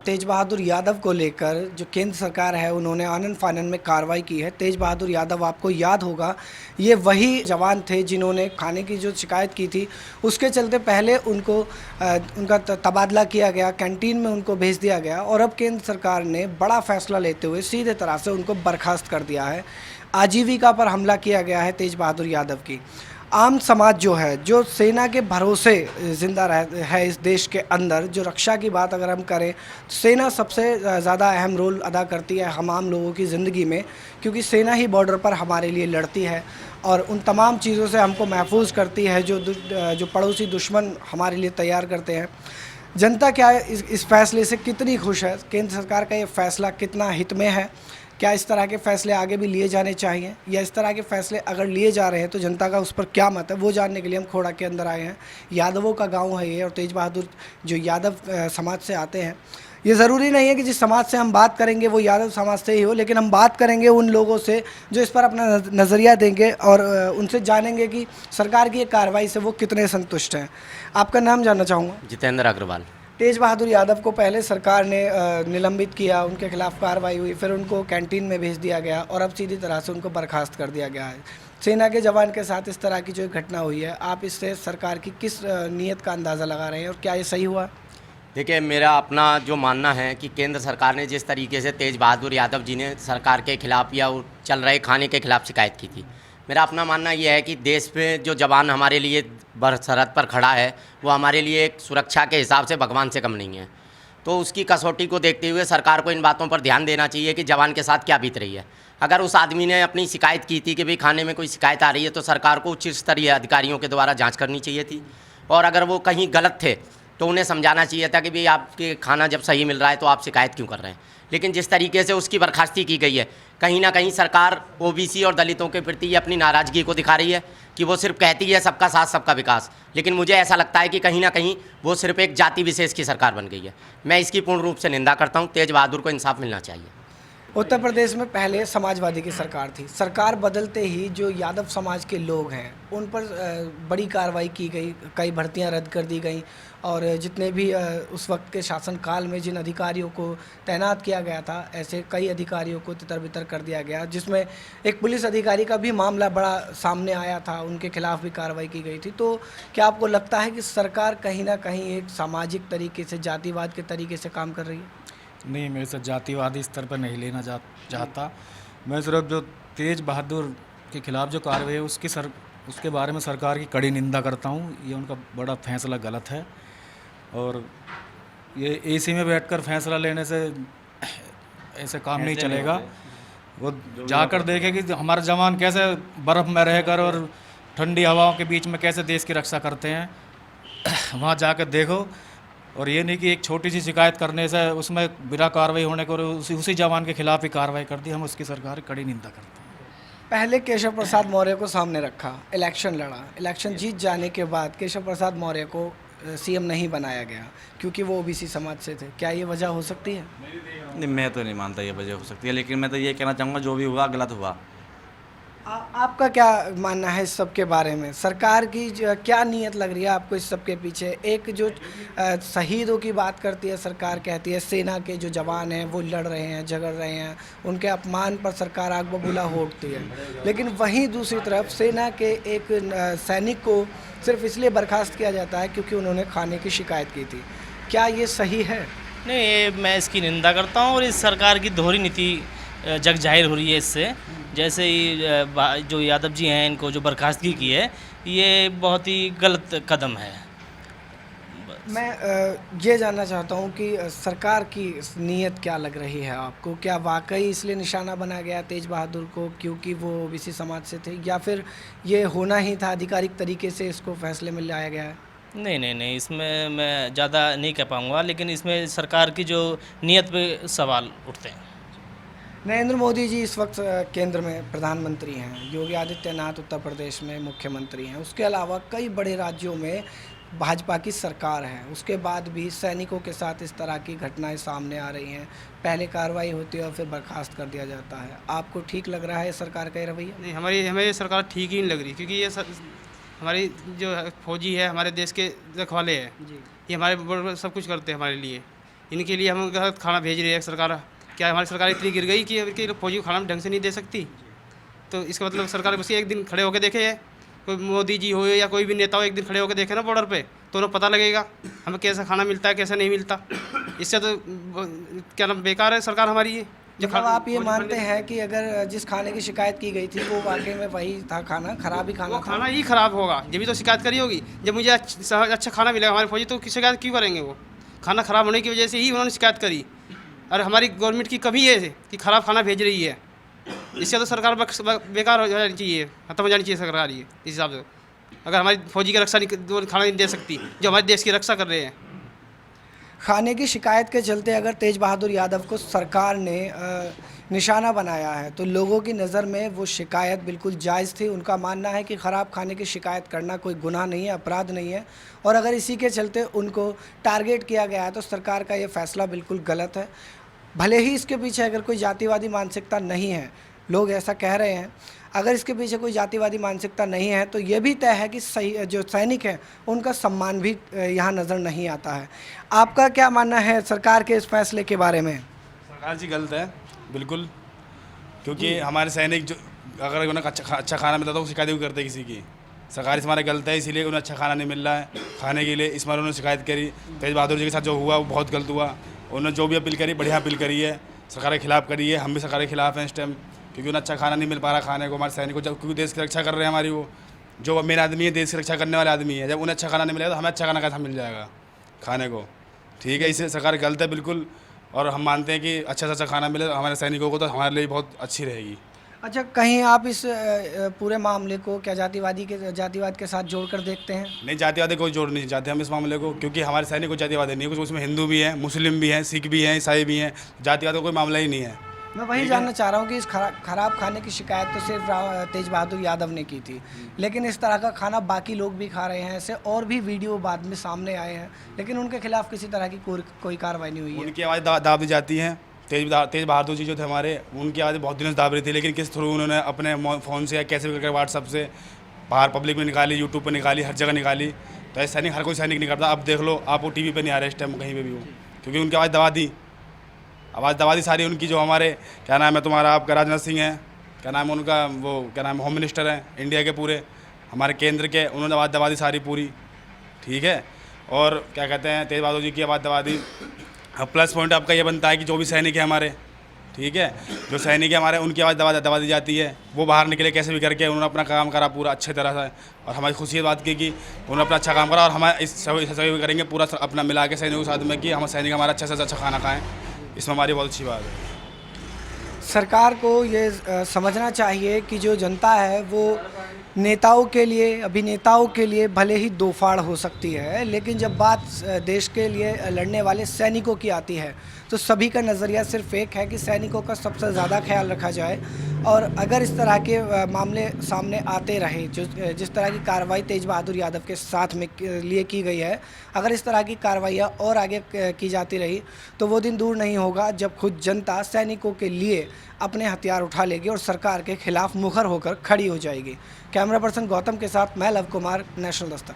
तेज बहादुर यादव को लेकर जो केंद्र सरकार है उन्होंने आनन फानन में कार्रवाई की है। तेज बहादुर यादव, आपको याद होगा, ये वही जवान थे जिन्होंने खाने की जो शिकायत की थी उसके चलते पहले उनको उनका तबादला किया गया, कैंटीन में उनको भेज दिया गया और अब केंद्र सरकार ने बड़ा फैसला लेते हुए सीधे तरह से उनको बर्खास्त कर दिया है। आजीविका पर हमला किया गया है तेज बहादुर यादव की। आम समाज जो है, जो सेना के भरोसे ज़िंदा है इस देश के अंदर, जो रक्षा की बात अगर हम करें तो सेना सबसे ज़्यादा अहम रोल अदा करती है हम आम लोगों की ज़िंदगी में, क्योंकि सेना ही बॉर्डर पर हमारे लिए लड़ती है और उन तमाम चीज़ों से हमको महफूज करती है जो पड़ोसी दुश्मन हमारे लिए तैयार करते हैं। जनता क्या इस फैसले से कितनी खुश है? केंद्र सरकार का ये फैसला कितना हित में है? क्या इस तरह के फैसले आगे भी लिए जाने चाहिए, या इस तरह के फैसले अगर लिए जा रहे हैं तो जनता का उस पर क्या मत है, वो जानने के लिए हम खोड़ा के अंदर आए हैं। यादवों का गांव है ये और तेज बहादुर जो यादव समाज से आते हैं, ये ज़रूरी नहीं है कि जिस समाज से हम बात करेंगे वो यादव समाज से ही हो, लेकिन हम बात करेंगे उन लोगों से जो इस पर अपना नज़रिया देंगे और उनसे जानेंगे कि सरकार की एक कार्रवाई से वो कितने संतुष्ट हैं। आपका नाम जानना चाहूँगा। जितेंद्र अग्रवाल। तेज बहादुर यादव को पहले सरकार ने निलंबित किया, उनके खिलाफ कार्रवाई हुई, फिर उनको कैंटीन में भेज दिया गया और अब सीधी तरह से उनको बर्खास्त कर दिया गया है। सेना के जवान के साथ इस तरह की जो घटना हुई है, आप इससे सरकार की किस नीयत का अंदाज़ा लगा रहे हैं और क्या ये सही हुआ? देखिए, मेरा अपना जो मानना है कि केंद्र सरकार ने जिस तरीके से तेज बहादुर यादव जी ने सरकार के खिलाफ या चल रहे खाने के खिलाफ शिकायत की थी, मेरा अपना मानना यह है कि देश में जो जवान हमारे लिए सरहद पर खड़ा है वो हमारे लिए एक सुरक्षा के हिसाब से भगवान से कम नहीं है। तो उसकी कसौटी को देखते हुए सरकार को इन बातों पर ध्यान देना चाहिए कि जवान के साथ क्या बीत रही है। अगर उस आदमी ने अपनी शिकायत की थी कि भाई खाने में कोई शिकायत आ रही है तो सरकार को उच्च स्तरीय अधिकारियों के द्वारा जाँच करनी चाहिए थी, और अगर वो कहीं गलत थे तो उन्हें समझाना चाहिए था कि भाई आपके खाना जब सही मिल रहा है तो आप शिकायत क्यों कर रहे हैं। लेकिन जिस तरीके से उसकी बर्खास्ती की गई है, कहीं ना कहीं सरकार ओबीसी और दलितों के प्रति अपनी नाराज़गी को दिखा रही है कि वो सिर्फ कहती है सबका साथ सबका विकास, लेकिन मुझे ऐसा लगता है कि कहीं ना कहीं वो सिर्फ एक जाति विशेष की सरकार बन गई है। मैं इसकी पूर्ण रूप से निंदा करता हूँ। तेज बहादुर को इंसाफ मिलना चाहिए। उत्तर प्रदेश में पहले समाजवादी की सरकार थी। सरकार बदलते ही जो यादव समाज के लोग हैं उन पर बड़ी कार्रवाई की गई, कई भर्तियां रद्द कर दी गई और जितने भी उस वक्त के शासनकाल में जिन अधिकारियों को तैनात किया गया था, ऐसे कई अधिकारियों को तितर-बितर कर दिया गया, जिसमें एक पुलिस अधिकारी का भी मामला बड़ा सामने आया था, उनके खिलाफ भी कार्रवाई की गई थी। तो क्या आपको लगता है कि सरकार कहीं ना कहीं एक सामाजिक तरीके से, जातिवाद के तरीके से काम कर रही है? नहीं, मैं इसे जातिवादी स्तर पर नहीं लेना चाहता। मैं सिर्फ जो तेज बहादुर के खिलाफ जो कार्रवाई है उसके बारे में सरकार की कड़ी निंदा करता हूँ। ये उनका बड़ा फैसला गलत है और ये एसी में बैठकर फैसला लेने से ऐसे काम नहीं चलेगा। वो जाकर देखे कि हमारे जवान कैसे बर्फ़ में रहकर और ठंडी हवाओं के बीच में कैसे देश की रक्षा करते हैं। वहाँ जाकर देखो, और ये नहीं कि एक छोटी सी शिकायत करने से उसमें बिना कार्रवाई होने को उसी जवान के खिलाफ ही कार्रवाई कर दी। हम उसकी सरकार की कड़ी निंदा करते हैं। पहले केशव प्रसाद मौर्य को सामने रखा, इलेक्शन लड़ा, इलेक्शन जीत जाने के बाद केशव प्रसाद मौर्य को सीएम नहीं बनाया गया क्योंकि वो ओबीसी समाज से थे। क्या ये वजह हो सकती है? नहीं, मैं तो नहीं मानता ये वजह हो सकती है, लेकिन मैं तो ये कहना चाहूँगा जो भी हुआ गलत हुआ। आपका क्या मानना है इस सब के बारे में? सरकार की क्या नीयत लग रही है आपको इस सब के पीछे? एक जो शहीदों की बात करती है सरकार, कहती है सेना के जो जवान हैं वो लड़ रहे हैं, झगड़ रहे हैं, उनके अपमान पर सरकार आग बबूला हो उठती है, लेकिन वहीं दूसरी तरफ सेना के एक सैनिक को सिर्फ इसलिए बर्खास्त किया जाता है क्योंकि उन्होंने खाने की शिकायत की थी। क्या ये सही है? नहीं, ये मैं इसकी निंदा करता हूँ और इस सरकार की दोहरी नीति जग जाहिर हो रही है इससे। जैसे ही जो यादव जी हैं इनको जो बर्खास्तगी की है, ये बहुत ही गलत कदम है। मैं ये जानना चाहता हूँ कि सरकार की नीयत क्या लग रही है आपको? क्या वाकई इसलिए निशाना बना गया तेज बहादुर को क्योंकि वो ओबीसी समाज से थे, या फिर ये होना ही था, आधिकारिक तरीके से इसको फैसले में लाया गया है? नहीं, इसमें मैं ज़्यादा नहीं कह पाऊँगा, लेकिन इसमें सरकार की जो नीयत पे सवाल उठते हैं। नरेंद्र मोदी जी इस वक्त केंद्र में प्रधानमंत्री हैं, योगी आदित्यनाथ उत्तर प्रदेश में मुख्यमंत्री हैं, उसके अलावा कई बड़े राज्यों में भाजपा की सरकार है, उसके बाद भी सैनिकों के साथ इस तरह की घटनाएं सामने आ रही हैं। पहले कार्रवाई होती है और फिर बर्खास्त कर दिया जाता है। आपको ठीक लग रहा है सरकार का ये रवैया? नहीं, हमें ये सरकार ठीक ही नहीं लग रही, क्योंकि ये हमारी जो फौजी है हमारे देश के रखवाले हैं जी। ये हमारे सब कुछ करते हैं हमारे लिए। इनके लिए हम गलत खाना भेज रही है सरकार। क्या हमारी सरकार इतनी गिर गई कि फौजी को खाना ढंग से नहीं दे सकती? तो इसका मतलब सरकार बस एक दिन खड़े होकर देखे है, कोई मोदी जी हो या कोई भी नेता हो, एक दिन खड़े होकर देखे ना बॉर्डर पे, तो उन्हें पता लगेगा हमें कैसा खाना मिलता है कैसा नहीं मिलता। इससे तो क्या नाम बेकार है सरकार हमारी ये। मतलब आप ये मानते हैं कि अगर जिस खाने की शिकायत की गई थी वो वाकई में वही था, खाना खराब ही खाना वो था? खाना ही खराब होगा, जब भी तो शिकायत करी होगी। जब मुझे अच्छा खाना मिलेगा हमारे फौजी, तो शिकायत क्यों करेंगे? वो खाना खराब होने की वजह से ही उन्होंने शिकायत करी। और हमारी गवर्नमेंट की कमी है कि ख़राब खाना भेज रही है। इससे तो सरकार बेकार हो जानी चाहिए, खत्म हो जानी चाहिए सरकार ये इस हिसाब से। अगर हमारी फौजी की रक्षा नहीं, खाना नहीं दे सकती जो हमारे देश की रक्षा कर रहे हैं। खाने की शिकायत के चलते अगर तेज बहादुर यादव को सरकार ने निशाना बनाया है तो लोगों की नज़र में वो शिकायत बिल्कुल जायज़ थी। उनका मानना है कि ख़राब खाने की शिकायत करना कोई गुनाह नहीं है, अपराध नहीं है, और अगर इसी के चलते उनको टारगेट किया गया है तो सरकार का ये फ़ैसला बिल्कुल गलत है। भले ही इसके पीछे अगर कोई जातिवादी मानसिकता नहीं है, लोग ऐसा कह रहे हैं, अगर इसके पीछे कोई जातिवादी मानसिकता नहीं है तो ये भी तय है कि सही जो सैनिक हैं उनका सम्मान भी यहाँ नज़र नहीं आता है। आपका क्या मानना है सरकार के इस फैसले के बारे में? सरकार जी गलत है बिल्कुल, क्योंकि हमारे सैनिक जो अगर उन्हें अच्छा खाना मिलता तो शिकायत भी करते किसी की। सरकार इस हमारे गलत है, इसीलिए उन्हें अच्छा खाना नहीं मिल रहा है खाने के लिए। इस बार उन्होंने शिकायत करी, तेज बहादुर जी के साथ जो हुआ वो बहुत गलत हुआ। उन्होंने जो भी अपील करी बढ़िया अपील करी है, सरकार के खिलाफ करी है। हम भी सरकार के खिलाफ हैं इस टाइम, क्योंकि उन्हें अच्छा खाना नहीं मिल पा रहा खाने को हमारे सैनिक को। जब क्योंकि देश की रक्षा कर रहे हैं हमारी, वो जो मेन आदमी है देश की रक्षा करने वाले आदमी है, जब उन्हें अच्छा खाना नहीं मिलेगा तो हमें अच्छा खाना कैसा मिल जाएगा खाने को? ठीक है, इससे सरकार गलत है बिल्कुल। और हम मानते हैं कि अच्छा से अच्छा खाना मिले हमारे सैनिकों को तो हमारे लिए बहुत अच्छी रहेगी। अच्छा, कहीं आप इस पूरे मामले को क्या जातिवाद के साथ जोड़कर देखते हैं? नहीं, जातिवाद कोई जोड़ नहीं चाहते हम इस मामले को, क्योंकि हमारे सैनिक को जातिवाद नहीं है कुछ। उसमें हिंदू भी हैं, मुस्लिम भी हैं, सिख भी हैं, ईसाई भी हैं। जातिवाद का कोई मामला ही नहीं है। मैं वही जानना चाह रहा हूँ कि इस खराब खाने की शिकायत तो सिर्फ तेज बहादुर यादव ने की थी, लेकिन इस तरह का खाना बाकी लोग भी खा रहे हैं। ऐसे और भी वीडियो बाद में सामने आए हैं, लेकिन उनके खिलाफ किसी तरह की कोई कार्रवाई नहीं हुई है। उनकी आवाज़ दाब दी जाती है। तेज बहादुर जी जो थे हमारे, उनकी आवाज़ बहुत दिनों से दाब रही थी, लेकिन किस थ्रू उन्होंने अपने फ़ोन से या कैसे भी करके व्हाट्सअप से बाहर पब्लिक में निकाली, यूट्यूब पर निकाली, हर जगह निकाली। तो ऐसा नहीं, हर कोई सैनिक नहीं करता। अब देख लो आप, वो टीवी पे नहीं आ रहे इस टाइम कहीं पे भी हो, क्योंकि उनकी आवाज़ दबा दी सारी उनकी। जो हमारे क्या नाम है तुम्हारा, आपका राजनाथ सिंह है, क्या नाम है उनका, वो क्या नाम है, होम मिनिस्टर हैं इंडिया के पूरे हमारे केंद्र के, उन्होंने आवाज़ दबा दी सारी पूरी। ठीक है, और क्या कहते हैं, तेज बहादुर जी की आवाज़ दबा दी। अब प्लस पॉइंट आपका ये बनता है कि जो भी सैनिक है हमारे, ठीक है, जो सैनिक है हमारे, उनकी आवाज़ दबा दी जाती है। वो बाहर निकले कैसे भी करके, उन्होंने अपना काम करा पूरा अच्छे तरह से, और हमारी खुशी ये बात की कि उन्होंने अपना अच्छा काम करा। और हम इस सभी करेंगे पूरा अपना मिला के सैनिकों के साथ में कि हमारे सैनिक हमारा अच्छा से अच्छा खाना खाएँ। इसमें हमारी बहुत अच्छी बात है। सरकार को ये समझना चाहिए कि जो जनता है वो नेताओं के लिए, अभिनेताओं के लिए भले ही दो फाड़ हो सकती है, लेकिन जब बात देश के लिए लड़ने वाले सैनिकों की आती है तो सभी का नज़रिया सिर्फ एक है कि सैनिकों का सबसे ज़्यादा ख्याल रखा जाए। और अगर इस तरह के मामले सामने आते रहे, जिस तरह की कार्रवाई तेज बहादुर यादव के साथ में लिए की गई है, अगर इस तरह की कार्रवाइयाँ और आगे की जाती रही तो वो दिन दूर नहीं होगा जब खुद जनता सैनिकों के लिए अपने हथियार उठा लेगी और सरकार के खिलाफ मुखर होकर खड़ी हो जाएगी। कैमरा पर्सन गौतम के साथ मैं लव कुमार, नेशनल दस्तक।